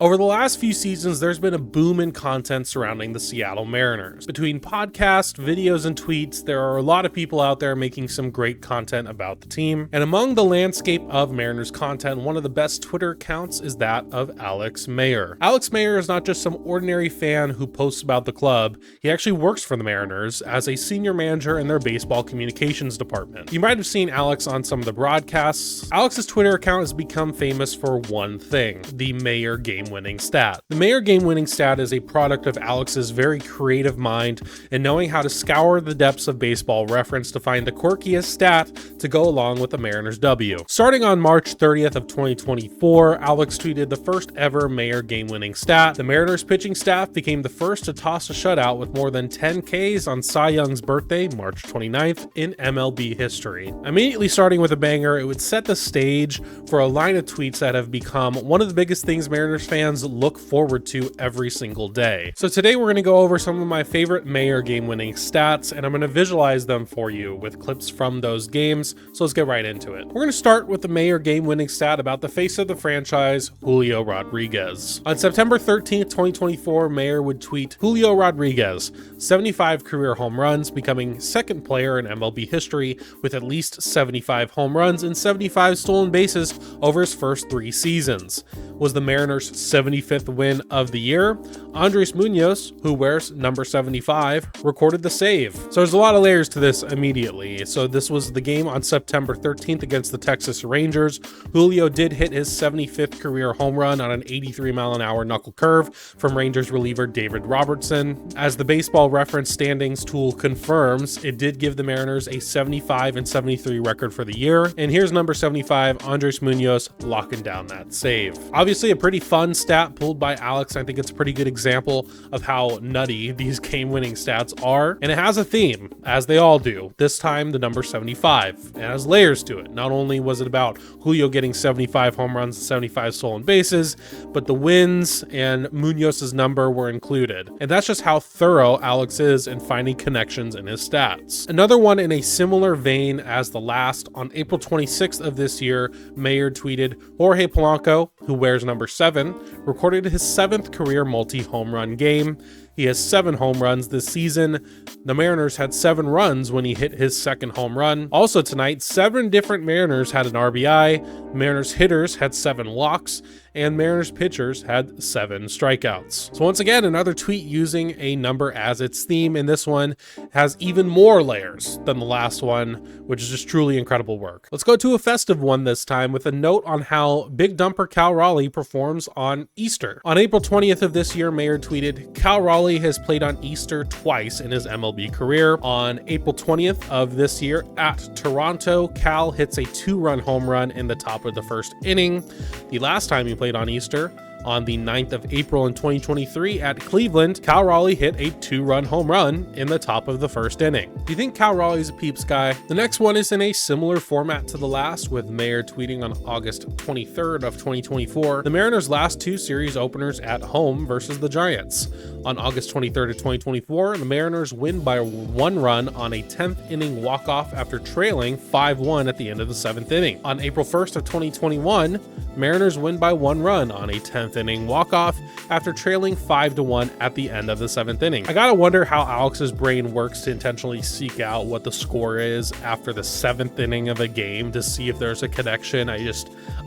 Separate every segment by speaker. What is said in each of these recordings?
Speaker 1: Over the last few seasons, there's been a boom in content surrounding the Seattle Mariners. Between podcasts, videos, and tweets, there are a lot of people out there making some great content about the team. And among the landscape of Mariners content, one of the best Twitter accounts is that of Alex Mayer. Alex Mayer is not just some ordinary fan who posts about the club. He actually works for the Mariners as a senior manager in their baseball communications department. You might have seen Alex on some of the broadcasts. Alex's Twitter account has become famous for one thing: the Mayer game-winning stat. The Mayer game-winning stat is a product of Alex's very creative mind and knowing how to scour the depths of baseball reference to find the quirkiest stat to go along with the Mariners W. Starting on March 30th of 2024, Alex tweeted the first ever Mayer game-winning stat. The Mariners pitching staff became the first to toss a shutout with more than 10 Ks on Cy Young's birthday, March 29th, in MLB history. Immediately starting with a banger, it would set the stage for a line of tweets that have become one of the biggest things Mariners fans look forward to every single day. So today we're going to go over some of my favorite Mayer game-winning stats, and I'm going to visualize them for you with clips from those games. So let's get right into it. We're going to start with the Mayer game-winning stat about the face of the franchise, Julio Rodriguez. On September 13th, 2024, Mayer would tweet, "Julio Rodriguez, 75 career home runs, becoming second player in MLB history with at least 75 home runs and 75 stolen bases over his first 3 seasons. Was the Mariners' 75th win of the year. Andres Munoz, who wears number 75, recorded the save." So there's a lot of layers to this immediately. So this was the game on September 13th against the Texas Rangers. Julio did hit his 75th career home run on an 83-mile-an-hour knuckle curve from Rangers reliever David Robertson. As the Baseball Reference standings tool confirms, it did give the Mariners a 75 and 73 record for the year. And here's number 75, Andres Munoz, locking down that save. Obviously a pretty fun stat pulled by Alex. I think it's a pretty good example of how nutty these game-winning stats are. And it has a theme, as they all do. This time, the number 75. It has layers to it. Not only was it about Julio getting 75 home runs and 75 stolen bases, but the wins and Munoz's number were included. And that's just how thorough Alex is in finding connections in his stats. Another one in a similar vein as the last, on April 26th of this year, Mayer tweeted, "Jorge Polanco, who wears number 7, recorded his 7th career multi-home run game. He has 7 home runs this season. The Mariners had 7 runs when he hit his 2nd home run. Also tonight, 7 different Mariners had an RBI. Mariners hitters had 7 walks, and Mariners pitchers had 7 strikeouts." So once again, another tweet using a number as its theme, and this one has even more layers than the last one, which is just truly incredible work. Let's go to a festive one this time with a note on how Big Dumper Cal Raleigh performs on Easter. On April 20th of this year, Mayer tweeted, "Cal Raleigh has played on Easter twice in his MLB career. On April 20th of this year at Toronto, Cal hits a 2-run home run in the top of the first inning. The last time he played on Easter, on the 9th of April in 2023 at Cleveland, Cal Raleigh hit a 2-run home run in the top of the first inning." Do you think Cal Raleigh's a peeps guy? The next one is in a similar format to the last, with Mayer tweeting on August 23rd of 2024, "The Mariners' last 2 series openers at home versus the Giants. On August 23rd of 2024, the Mariners win by 1 run on a 10th inning walk-off after trailing 5-1 at the end of the 7th inning. On April 1st of 2021, Mariners win by 1 run on a 10th inning walk-off after trailing 5-1 at the end of the 7th inning." I gotta wonder how Alex's brain works to intentionally seek out what the score is after the 7th inning of a game to see if there's a connection.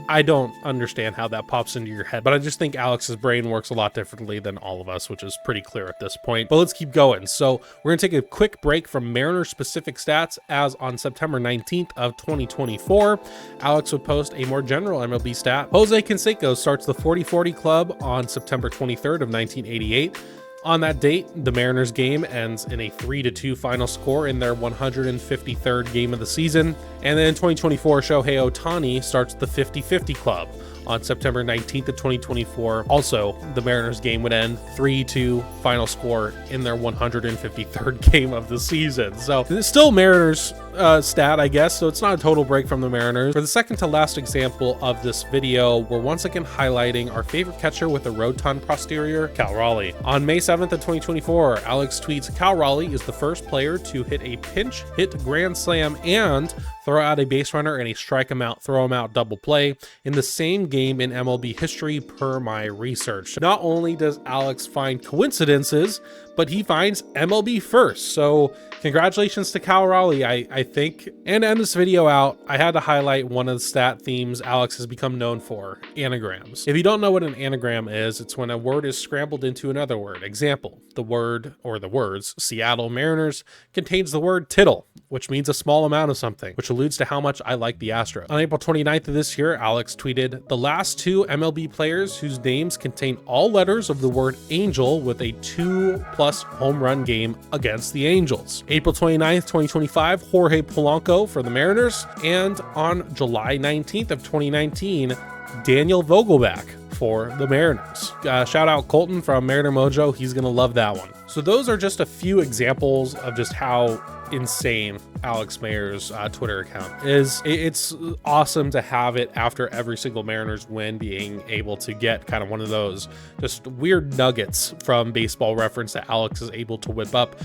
Speaker 1: I don't understand how that pops into your head, but I just think Alex's brain works a lot differently than all of us, which is pretty clear at this point. But let's keep going. So we're gonna take a quick break from Mariners specific stats, as on September 19th of 2024, Alex would post a more general MLB stat. Jose Canseco starts the 40-40 club on September 23rd of 1988. On that date, the Mariners game ends in a 3-2 final score in their 153rd game of the season. And then in 2024, Shohei Ohtani starts the 50-50 club. On September 19th of 2024, also, the Mariners game would end 3-2 final score in their 153rd game of the season. So it's still Mariners stat, I guess, so it's not a total break from the Mariners. For the second to last example of this video, we're once again highlighting our favorite catcher with a rotund posterior, Cal Raleigh. On May 7th of 2024, Alex tweets, "Cal Raleigh is the first player to hit a pinch hit grand slam and throw out a base runner and a strike him out, throw him out double play in the same game in MLB history per my research. Not only does Alex find coincidences, but he finds MLB first. So congratulations to Cal Raleigh, I think. And to end this video out, I had to highlight one of the stat themes Alex has become known for: anagrams. If you don't know what an anagram is, it's when a word is scrambled into another word. Example, the word or the words Seattle Mariners contains the word tittle, which means a small amount of something, which alludes to how much I like the Astros. On April 29th of this year, Alex tweeted, "The last two MLB players whose names contain all letters of the word angel with a 2+ home run game against the Angels." April 29th, 2025, Jorge Polanco for the Mariners. And on July 19th of 2019, Daniel Vogelback for the Mariners. Shout out Colton from Mariner Mojo. He's going to love that one. So those are just a few examples of just how insane Alex Mayer's Twitter account is. It's awesome to have it after every single Mariners win, being able to get kind of one of those just weird nuggets from Baseball Reference that Alex is able to whip up.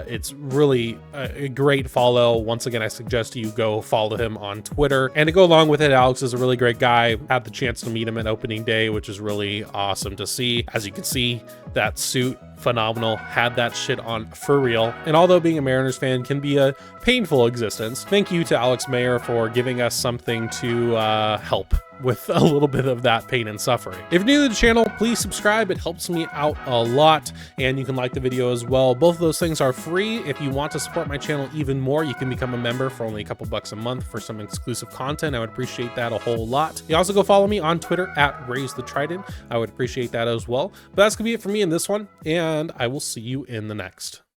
Speaker 1: It's really a great follow. Once again, I suggest you go follow him on Twitter. And to go along with it, Alex is a really great guy. Had the chance to meet him at opening day, which is really awesome to see. As you can see, that suit, phenomenal, had that shit on for real. And although being a Mariners fan can be a painful existence, thank you to Alex Mayer for giving us something to help with a little bit of that pain and suffering. If you're new to the channel, please subscribe. It helps me out a lot, and you can like the video as well. Both of those things are free. If you want to support my channel even more, you can become a member for only a couple bucks a month for some exclusive content. I would appreciate that a whole lot. You also go follow me on Twitter at @RaiseTheTrident. I would appreciate that as well. But that's gonna be it for me in this one, and I will see you in the next.